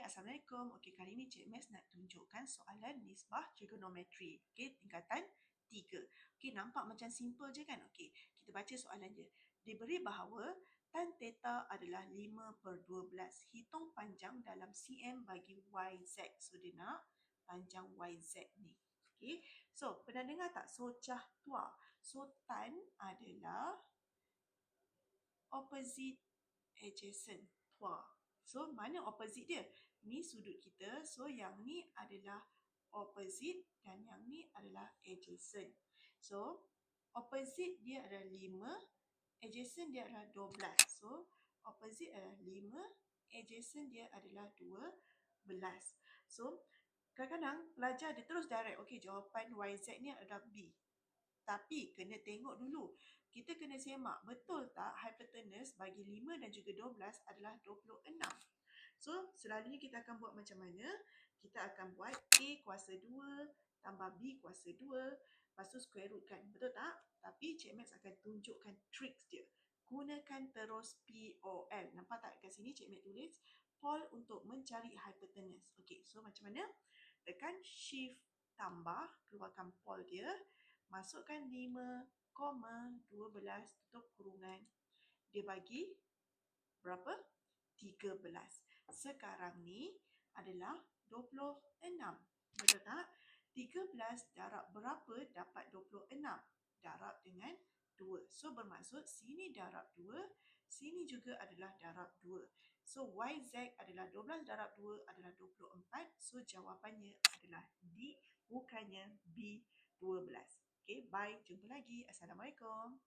Assalamualaikum. Okey, kali ni Cik Max nak tunjukkan soalan nisbah trigonometri. Okey, tingkatan 3. Okey, nampak macam simple je kan? Okey, kita baca soalan dia. Diberi bahawa tan theta adalah 5/12. Hitung panjang dalam cm bagi YZ. So, dia nak panjang YZ ni. Okey, so pernah dengar tak socah tua? So, tan adalah opposite adjacent tua. So, mana opposite dia? Ni sudut kita. So, yang ni adalah opposite dan yang ni adalah adjacent. So, opposite dia adalah 5, adjacent dia adalah 12. So, opposite adalah 5, adjacent dia adalah 12. So, kadang-kadang pelajar dia terus direct. Okey, jawapan YZ ni adalah B. Tapi kena tengok dulu. Kita kena semak, betul tak hypotenuse bagi 5 dan juga 12 adalah 26. So, selalunya kita akan buat macam mana? Kita akan buat A kuasa 2 tambah B kuasa 2, lepas tu square root kan. Betul tak? Tapi Cik Max akan tunjukkan tricks dia. Gunakan terus POL. Nampak tak kat sini Cik Max tulis? POL untuk mencari hypotenuse. Okey, so macam mana? Tekan shift tambah, keluarkan POL dia. Masukkan 5,12 tutup kurungan. Dia bagi berapa? 13. Sekarang ni adalah 26. Betul tak? 13 darab berapa dapat 26? Darab dengan 2. So, bermaksud sini darab 2, sini juga adalah darab 2. So, YZ adalah 12 darab 2 adalah 24. So, jawapannya adalah D, bukannya B, 12. Okay, bye. Jumpa lagi. Assalamualaikum.